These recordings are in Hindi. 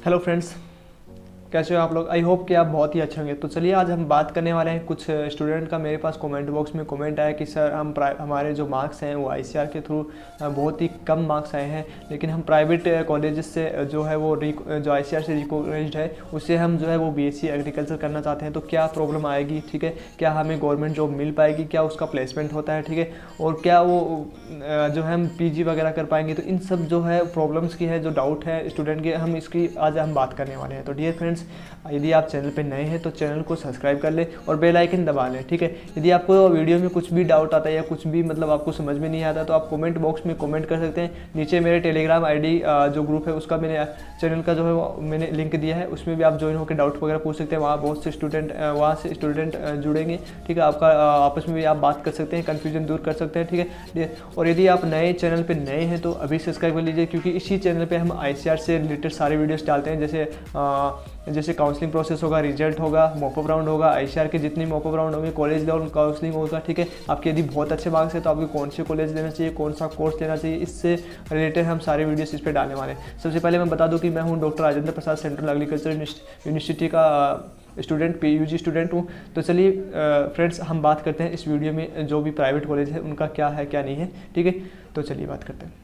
हेलो फ्रेंड्स, कैसे हो आप लोग। आई होप कि आप बहुत ही अच्छे होंगे। तो चलिए आज हम बात करने वाले हैं। कुछ स्टूडेंट का मेरे पास कमेंट बॉक्स में कमेंट आया कि सर हमारे जो मार्क्स हैं वो आईसीआर के थ्रू बहुत ही कम मार्क्स आए हैं, लेकिन हम प्राइवेट कॉलेजेस से जो है वो जो आईसीआर से रिकॉग्नाइज्ड है उससे हम जो है वो बीएससी एग्रीकल्चर करना चाहते हैं। तो क्या प्रॉब्लम आएगी, ठीक है, क्या हमें गवर्नमेंट जॉब मिल पाएगी, क्या उसका प्लेसमेंट होता है, ठीक है, और क्या वो जो है हम पीजी वगैरह कर पाएंगे। तो इन सब जो है प्रॉब्लम्स की है, जो डाउट है स्टूडेंट के, हम इसकी आज हम बात करने वाले हैं। तो डियर फ्रेंड्स, यदि आप चैनल पे नए हैं तो चैनल को सब्सक्राइब कर लें और बेल आइकन दबा लें, ठीक है। यदि आपको वीडियो में कुछ भी डाउट आता है या कुछ भी मतलब आपको समझ में नहीं आता तो आप कमेंट बॉक्स में कमेंट कर सकते हैं। नीचे मेरे टेलीग्राम आईडी जो ग्रुप है उसका मैंने चैनल का जो है वो मैंने लिंक दिया है, उसमें भी आप ज्वाइन होकर डाउट वगैरह पूछ सकते हैं। वहाँ बहुत से स्टूडेंट जुड़ेंगे, ठीक है। आपका आपस में भी आप बात कर सकते हैं, कन्फ्यूजन दूर कर सकते हैं, ठीक है। और यदि आप नए चैनल पर नए हैं तो अभी सब्सक्राइब कर लीजिए, क्योंकि इसी चैनल पर हम आईसीआर से रिलेटेड सारे वीडियोस डालते हैं। जैसे काउंसलिंग प्रोसेस होगा, रिजल्ट होगा, मॉकअप राउंड होगा, आईसीआर के जितने मॉकअप राउंड होंगे, कॉलेज लेवल काउंसलिंग होगा, ठीक है। आपके यदि बहुत अच्छे मार्क्स है तो आपको कौन से कॉलेज लेना चाहिए, कौन सा कोर्स लेना चाहिए, इससे रिलेटेड हम सारे वीडियोस इस पर डालने वाले हैं। सबसे पहले मैं बता दूं कि मैं हूं doctor Rajendra Prasad, central agriculture university का स्टूडेंट, पीयूजी स्टूडेंट हूँ। तो चलिए फ्रेंड्स, हम बात करते हैं इस वीडियो में जो भी प्राइवेट कॉलेज है उनका क्या है क्या नहीं है, ठीक है। तो चलिए बात करते हैं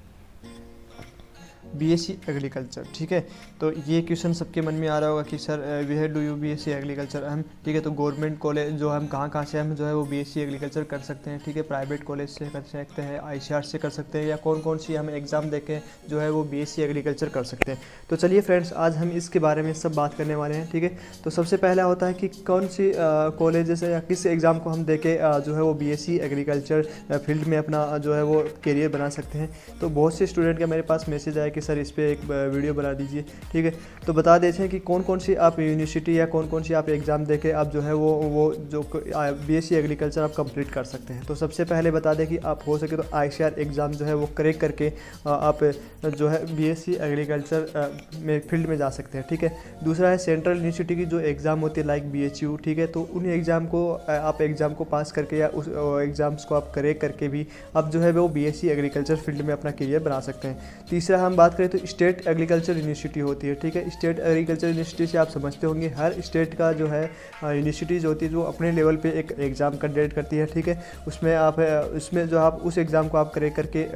बीएससी एग्रीकल्चर, ठीक है। तो ये क्वेश्चन सबके मन में आ रहा होगा कि sir where do you BSc agriculture हम, ठीक है। तो गवर्नमेंट कॉलेज जो हम कहाँ से हम जो है वो बीएससी एग्रीकल्चर कर सकते हैं, ठीक है। प्राइवेट कॉलेज से कर सकते हैं, आईसीआर से कर सकते हैं, या कौन सी हम एग्ज़ाम देके जो है वो बीएससी एग्रीकल्चर कर सकते हैं। तो चलिए फ्रेंड्स, आज हम इसके बारे में सब बात करने वाले हैं, ठीक है। तो सबसे पहला होता है कि कौन सी कॉलेज या किस एग्ज़ाम को हम देके जो है वो बीएससी एग्रीकल्चर फील्ड में अपना जो है वो करियर बना सकते हैं। तो बहुत से स्टूडेंट का मेरे पास मैसेज आया कि सर इस पर एक वीडियो बना दीजिए, ठीक है। तो बता देते हैं कि कौन सी आप यूनिवर्सिटी या कौन सी आप एग्ज़ाम देके आप जो है वो जो बीएससी एग्रीकल्चर आप कंप्लीट कर सकते हैं। तो सबसे पहले बता दें कि आप हो सके तो आईसीआर एग्ज़ाम जो है वो क्रैक करके आप जो है बीएससी एग्रीकल्चर में फील्ड में जा सकते हैं, ठीक है। दूसरा है सेंट्रल यूनिवर्सिटी की जो एग्ज़ाम होती है लाइक बीएचयू, ठीक है। तो उन एग्ज़ाम को पास करके या उस एग्ज़ाम्स को आप क्रैक करके भी आप जो है वो बीएससी एग्रीकल्चर फील्ड में अपना करियर बना सकते हैं। तीसरा हम बात करें तो स्टेट एग्रीकल्चर यूनिवर्सिटी होती है, ठीक है। स्टेट एग्रीकल्चर यूनिवर्सिटी से आप समझते होंगे हर स्टेट का जो है यूनिवर्सिटीज़ होती है जो अपने लेवल पे एक एग्ज़ाम कंडक्ट करती है, ठीक है। उसमें जो आप उस एग्ज़ाम को आप क्रैक करके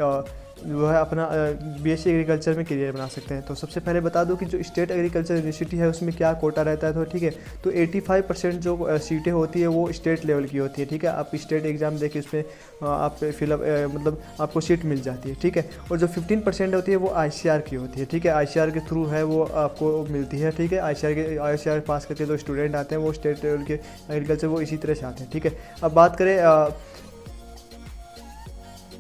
जो है अपना बीएससी एग्रीकल्चर में करियर बना सकते हैं। तो सबसे पहले बता दूं कि जो स्टेट एग्रीकल्चर यूनिवर्सिटी है उसमें क्या कोटा रहता है, तो ठीक है। तो 85% जो सीटें होती है वो स्टेट लेवल की होती है, ठीक है। आप स्टेट एग्ज़ाम देके उसमें आप फिलअप मतलब आपको सीट मिल जाती है, ठीक है। और जो 15% होती है वो आईसीआर की होती है, ठीक है। आईसीआर के थ्रू है वो आपको मिलती है, ठीक है। आईसीआर पास करके जो स्टूडेंट आते हैं वो स्टेट लेवल के एग्रीकल्चर वो इसी तरह से आते हैं, ठीक है। अब बात करें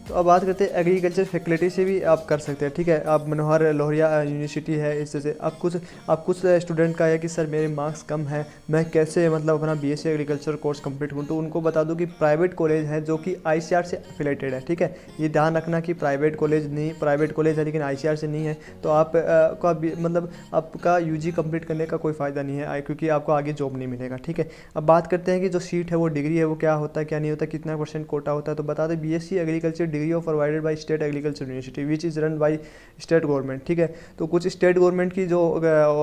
तो अब बात करते हैं एग्रीकल्चर फैकल्टी से भी आप कर सकते हैं, ठीक है। आप मनोहर लोहिया यूनिवर्सिटी है, इस से आप कुछ स्टूडेंट का है कि सर मेरे मार्क्स कम है, मैं कैसे मतलब अपना बीएससी एग्रीकल्चर कोर्स कंप्लीट करूँ। तो उनको बता दूं कि प्राइवेट कॉलेज है जो कि आईसीआर से एफिलेटेड है, ठीक है। ये ध्यान रखना कि प्राइवेट कॉलेज है लेकिन आईसीआर से नहीं है, तो आप मतलब आपका यूजी कंप्लीट करने का कोई फ़ायदा नहीं है, क्योंकि आपको आगे जॉब नहीं मिलेगा, ठीक है। अब बात करते हैं कि जो सीट है वो डिग्री है वो क्या होता है क्या नहीं होता, कितना % कोटा होता है। तो बता दें BSc agriculture degree of provided by state agriculture university which is run by state government, ठीक है। तो कुछ स्टेट गवर्नमेंट की जो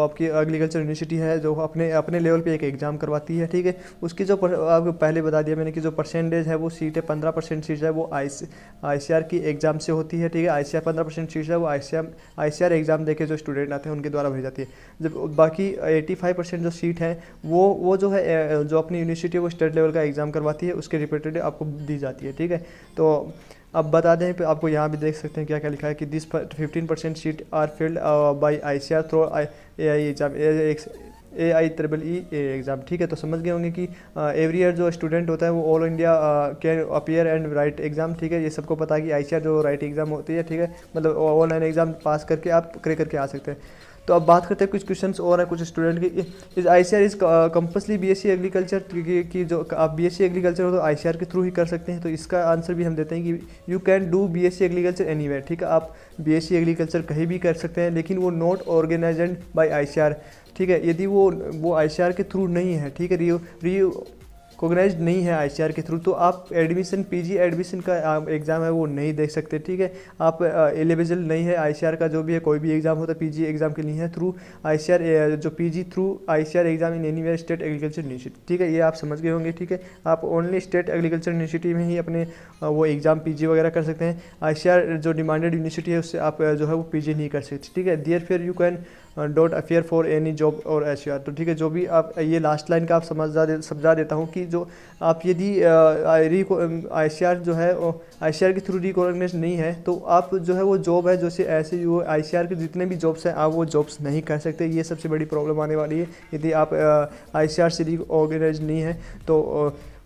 आपकी एग्रीकल्चर यूनिवर्सिटी है जो अपने लेवल पे एक एग्ज़ाम करवाती है, ठीक है। उसकी जो आपको पहले बता दिया मैंने कि जो परसेंटेज है वो सीट है 15% सीट है वो आईसीआर की एग्ज़ाम से होती है, ठीक है। आईसीआर 15% सीट है वो आईसीआर एग्ज़ाम देके जो स्टूडेंट आते हैं उनके द्वारा भेजी जाती है। जब बाकी 85% जो सीट है वो जो है जो अपनी यूनिवर्सिटी है वो स्टेट लेवल का एग्ज़ाम करवाती है, उसके रिप्रेजेंटेटिव आपको दी जाती है, ठीक है। तो अब बता दें आपको यहाँ भी देख सकते हैं क्या क्या लिखा है कि this 15% seat are filled by ICR through AI exam AIEEE exam, ठीक है। तो समझ गए होंगे कि एवरी ईयर जो स्टूडेंट होता है वो all India can appear and right exam, ठीक है। ये सबको पता है कि आईसीआर जो राइट एग्ज़ाम होती है, ठीक है, मतलब ऑनलाइन एग्ज़ाम पास करके आप क्रैक करके आ सकते हैं। तो अब बात करते हैं कुछ क्वेश्चंस और है कुछ स्टूडेंट की, इस ICR is compulsory BSc agriculture की जो आप बीएससी एग्रीकल्चर हो तो आईसीआर के थ्रू ही कर सकते हैं। तो इसका आंसर भी हम देते हैं कि you can do BSc agriculture anywhere, ठीक है। आप बीएससी एग्रीकल्चर कहीं भी कर सकते हैं, लेकिन वो नॉट ऑर्गेनाइज्ड बाय आईसीआर, ठीक है। यदि वो आईसीआर के थ्रू नहीं है, ठीक है, कोगनाइज्ड नहीं है आईसीआर के थ्रू, तो आप एडमिशन पीजी एडमिशन का एग्ज़ाम है वो नहीं दे सकते, ठीक है। आप एलिजिबल नहीं है आईसीआर का, जो भी है कोई भी एग्ज़ाम होता है पीजी एग्ज़ाम के लिए है थ्रू आईसीआर, जो PG through ICR exam in anywhere state agriculture university, ठीक है। ये आप समझ गए होंगे, ठीक है। आप ओनली स्टेट एग्रीकल्चर यूनिवर्सिटी में ही अपने वो एग्ज़ाम पीजी वगैरह कर सकते हैं। आईसीआर जो डिमांडेड यूनिवर्सिटी है उससे आप जो है वो पीजी नहीं कर सकते, ठीक है। देयर फिर you can don't affair for any job और एचआर, तो ठीक है। जो भी आप ये लास्ट लाइन का आप समझा देता हूँ कि जो आप यदि आईसीआर जो है आईसीआर के थ्रू रिकॉग्नाइज नहीं है, तो आप जो है वो जॉब है जैसे ऐसे वो आईसीआर के जितने भी जॉब्स हैं आप वो जॉब्स नहीं कर सकते। ये सबसे बड़ी प्रॉब्लम आने वाली है यदि आप आईसीआर से रिकॉग्नाइज नहीं है तो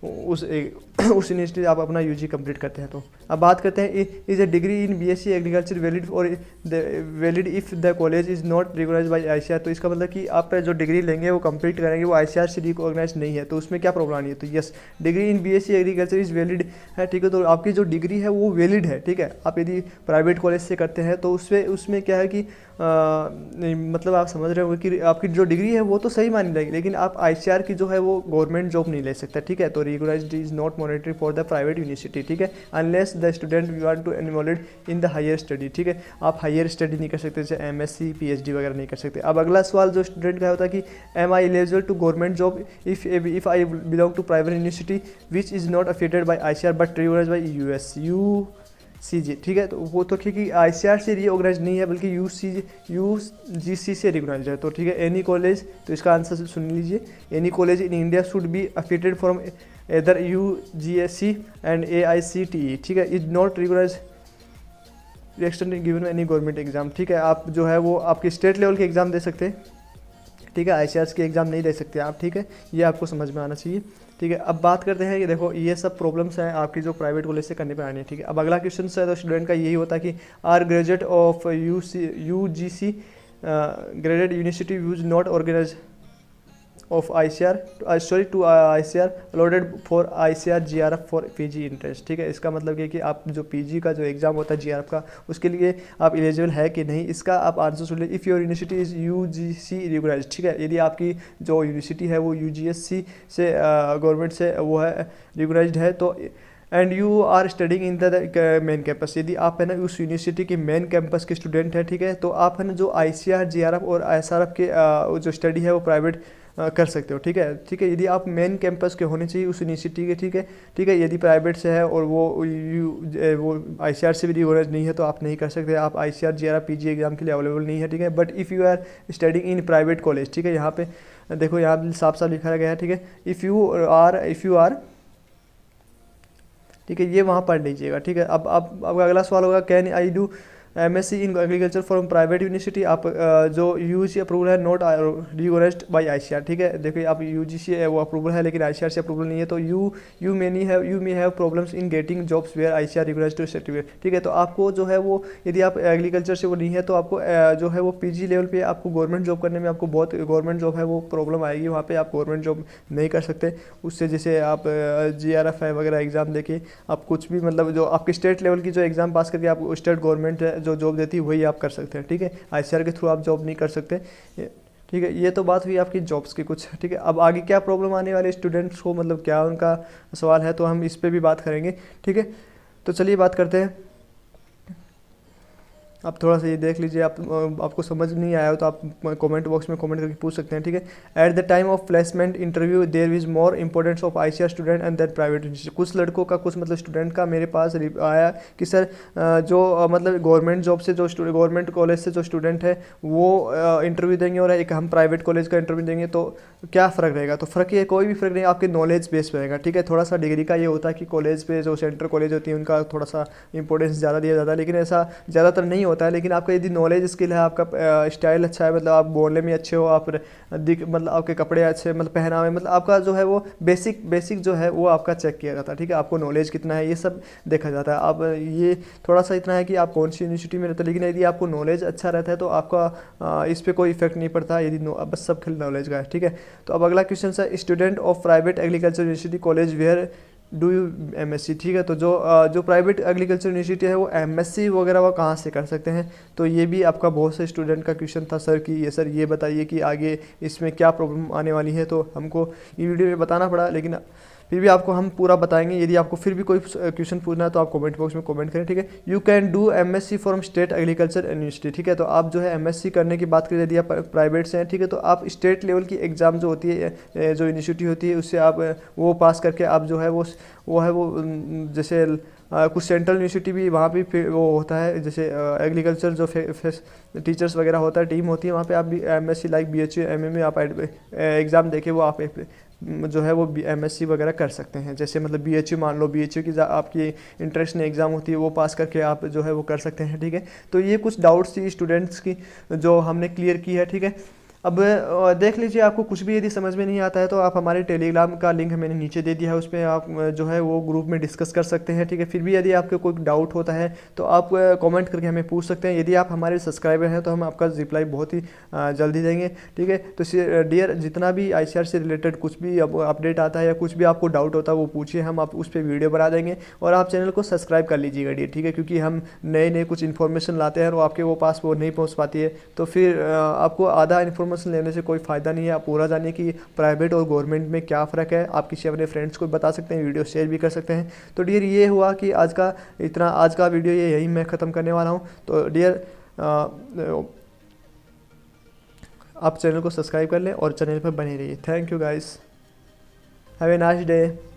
उस यूनिवर्सिटी आप अपना यूजी कंप्लीट करते हैं। तो अब बात करते हैं is a degree in BSc agriculture valid और valid if the college is not recognise by ICR, तो इसका मतलब कि आप जो डिग्री लेंगे वो कंप्लीट करेंगे वो आईसीआर से रिकॉग्नाइज नहीं है, तो उसमें क्या प्रॉब्लम आनी है। तो yes, degree in BSc agriculture is valid है, ठीक है। तो आपकी जो डिग्री है वो वैलिड है, ठीक है। आप यदि प्राइवेट कॉलेज से करते हैं तो उसमें क्या है कि मतलब आप समझ रहे हो कि आपकी जो डिग्री है वो तो सही मानी जाएगी, लेकिन आप आईसीआर की जो है वो गवर्नमेंट जॉब नहीं ले सकते, ठीक है। तो recognised is not monetary for the private university, ठीक है, unless the student want to involve in the higher study, ठीक है। आप हायर स्टडी नहीं कर सकते, जैसे एमएससी पीएचडी वगैरह नहीं कर सकते। अब अगला सवाल जो स्टूडेंट का होता है कि am I eligible to government job if I belong to private university which is not affiliated by ICR but recognised by UGC, ठीक है। तो वो तो ठीक है, आईसीआर से रिकॉग्नाइज नहीं है बल्कि यूजीसी से रिकॉग्नाइज है, तो ठीक है। एनी कॉलेज, तो इसका आंसर सुन लीजिए, any college in India should be affiliated from either UGSC and AICTE, ठीक है, is not recognise extend given any government exam, ठीक है। आप जो है वो आपके स्टेट लेवल के एग्जाम दे सकते हैं, ठीक है, आईसीआर के एग्जाम नहीं दे सकते आप, ठीक है। ये आपको समझ में आना चाहिए, ठीक है। अब बात करते हैं कि देखो ये सब प्रॉब्लम्स हैं आपकी जो प्राइवेट कॉलेज से करने पर आनी है, ठीक है। अब अगला क्वेश्चन है तो स्टूडेंट का यही होता है कि are graduate of UGC graded university use not organise of ICR to ICR allotted for ICR GRF for PG interest, ठीक है। इसका मतलब ये कि आप जो PG का जो एग्ज़ाम होता है GRF का उसके लिए आप एलिजिबल है कि नहीं, इसका आप आंसर सुन लीजिए। If your university is UGC recognised, ठीक है, यदि आपकी जो यूनिवर्सिटी है वो UGSC से गवर्नमेंट से वो है रिकॉग्नाइज्ड है, तो and you are studying in the main campus, यदि आप है ना उस यूनिवर्सिटी के मेन कैंपस के स्टूडेंट हैं, ठीक है, तो आप है ना जो ICR GRF और SRF के जो स्टडी है वो प्राइवेट कर सकते हो, ठीक है, ठीक है। यदि आप मेन कैंपस के होने चाहिए उस यूनिवर्सिटी के, ठीक है, ठीक है। यदि प्राइवेट से है और वो आईसीआर से भी रिकॉग्नाइज नहीं है तो आप नहीं कर सकते, आप आईसीआर जीआरएफ पीजी एग्जाम के लिए अवेलेबल नहीं है, ठीक है। But if you are studying in private college, ठीक है, यहाँ पे देखो यहाँ साफ साफ लिखा गया है, ठीक है, इफ़ यू आर ठीक है, ये वहाँ पढ़ लीजिएगा, ठीक है। अब अगला सवाल होगा can I do MSc in agriculture from private university, आप जो यूजीसी अप्रूवल है नॉट रिकॉग्नाइज्ड बाय आईसीआर, ठीक है। देखिए आप यूजीसी वो अप्रूवल है लेकिन आईसीआर से अप्रूवल नहीं है, तो you may have problems in getting jobs where ICR recognised to certificate, ठीक है। तो आपको जो है वो यदि आप एग्रीकल्चर से वो नहीं है तो आपको जो है वो पीजी लेवल पे आपको गवर्नमेंट जॉब करने में आपको बहुत गवर्नमेंट जॉब है वो प्रॉब्लम आएगी, वहाँ पे आप गवर्नमेंट जॉब नहीं कर सकते उससे। जैसे आप GRF है वगैरह एग्जाम देके आप कुछ भी मतलब जो आपके स्टेट लेवल की जो एग्ज़ाम पास करके आप स्टेट गवर्नमेंट जो जॉब देती है वही आप कर सकते हैं, ठीक है। आईसीआर के थ्रू आप जॉब नहीं कर सकते, ठीक है। ये तो बात हुई आपकी जॉब्स की कुछ, ठीक है। अब आगे क्या प्रॉब्लम आने वाले स्टूडेंट्स को, मतलब क्या उनका सवाल है, तो हम इस पर भी बात करेंगे, ठीक है। तो चलिए बात करते हैं। आप थोड़ा सा ये देख लीजिए, आपको समझ नहीं आया हो तो आप कमेंट बॉक्स में कमेंट करके पूछ सकते हैं, ठीक है। At the time of placement interview there is more importance of ICR student and that private university. कुछ लड़कों का कुछ मतलब स्टूडेंट का मेरे पास आया कि सर जो मतलब गवर्नमेंट जॉब से जो गवर्नमेंट कॉलेज से जो स्टूडेंट है वो इंटरव्यू देंगे और एक हम प्राइवेट कॉलेज का इंटरव्यू देंगे, तो क्या फ़र्क रहेगा। तो फ़र्क ये कोई भी फ़र्क नहीं, आपके नॉलेज बेस पे रहेगा, ठीक है। थोड़ा सा डिग्री का ये होता है कि कॉलेज पे जो सेंटर कॉलेज होती है उनका थोड़ा सा इंपॉर्टेंस ज़्यादा दिया जाता है, लेकिन ऐसा ज़्यादातर नहीं होता है। लेकिन आपका यदि नॉलेज स्किल है, आपका स्टाइल अच्छा है, मतलब आप बोलने में अच्छे हो, आप मतलब आपके कपड़े अच्छे, मतलब पहनावे, मतलब आपका जो है वो बेसिक जो है वो आपका चेक किया जाता है, ठीक है। आपको नॉलेज कितना है ये सब देखा जाता है। अब ये थोड़ा सा इतना है कि आप कौन सी यूनिवर्सिटी में रहते हैं, लेकिन यदि आपको नॉलेज अच्छा रहता है तो आपका इस पर कोई इफेक्ट नहीं पड़ता यदि बस सब खेल नॉलेज का है, ठीक है। तो अब अगला क्वेश्चन है student of private agriculture university college where do you MSc, ठीक है। तो जो प्राइवेट एग्रीकल्चर यूनिवर्सिटी है वो MSc वगैरह वो कहाँ से कर सकते हैं, तो ये भी आपका बहुत से स्टूडेंट का क्वेश्चन था सर कि ये सर ये बताइए कि आगे इसमें क्या प्रॉब्लम आने वाली है। तो हमको ये वीडियो में बताना पड़ा, लेकिन फिर भी आपको हम पूरा बताएंगे। यदि आपको फिर भी कोई क्वेश्चन पूछना है तो आप कमेंट बॉक्स में कमेंट करें, ठीक है। You can do MSc from state agriculture university, ठीक है। तो आप जो है एमएससी करने की बात करें, यदि आप प्राइवेट से हैं, ठीक है, तो आप स्टेट लेवल की एग्ज़ाम जो होती है, जो यूनिवर्सिटी होती है, उससे आप वो पास करके आप जो है वो जैसे कुछ सेंट्रल यूनिवर्सिटी भी वहाँ भी फिर वो होता है, जैसे एग्रीकल्चर जो टीचर्स वगैरह होता है, टीम होती है, वहाँ पे आप भी एमएससी लाइक बीएचयू एमए में आप एग्ज़ाम देके वो आप जो है वो एमएससी वगैरह कर सकते हैं। जैसे मतलब बीएचयू मान लो, बीएचयू की आपकी इंटरेस्टिंग एग्ज़ाम होती है, वो पास करके आप जो है वो कर सकते हैं, ठीक है। तो ये कुछ डाउट्स थी स्टूडेंट्स की जो हमने क्लियर की है, ठीक है। अब देख लीजिए, आपको कुछ भी यदि समझ में नहीं आता है तो आप हमारे टेलीग्राम का लिंक मैंने नीचे दे दिया है, उस पर आप जो है वो ग्रुप में डिस्कस कर सकते हैं, ठीक है। फिर भी यदि आपको कोई डाउट होता है तो आप कमेंट करके हमें पूछ सकते हैं। यदि आप हमारे सब्सक्राइबर हैं तो हम आपका रिप्लाई बहुत ही जल्दी देंगे, ठीक है। तो डियर, जितना भी ICAR से रिलेटेड कुछ भी अपडेट आता है या कुछ भी आपको डाउट होता है वो पूछिए, हम आप उस पर वीडियो बना देंगे। और आप चैनल को सब्सक्राइब कर लीजिएगा डियर, ठीक है, क्योंकि हम नए नए कुछ इन्फॉर्मेशन लाते हैं और आपके वो पास वो नहीं पहुँच पाती है, तो फिर आपको आधा इन्फॉर्मेशन लेने से कोई फ़ायदा नहीं है। आप पूरा जानिए कि प्राइवेट और गवर्नमेंट में क्या फ़र्क है। आप किसी अपने फ्रेंड्स को बता सकते हैं, वीडियो शेयर भी कर सकते हैं। तो डियर, ये हुआ कि आज का वीडियो ये यही मैं ख़त्म करने वाला हूँ। तो डियर, आप चैनल को सब्सक्राइब कर लें और चैनल पर बने रहिए। Thank you guys, have a nice day.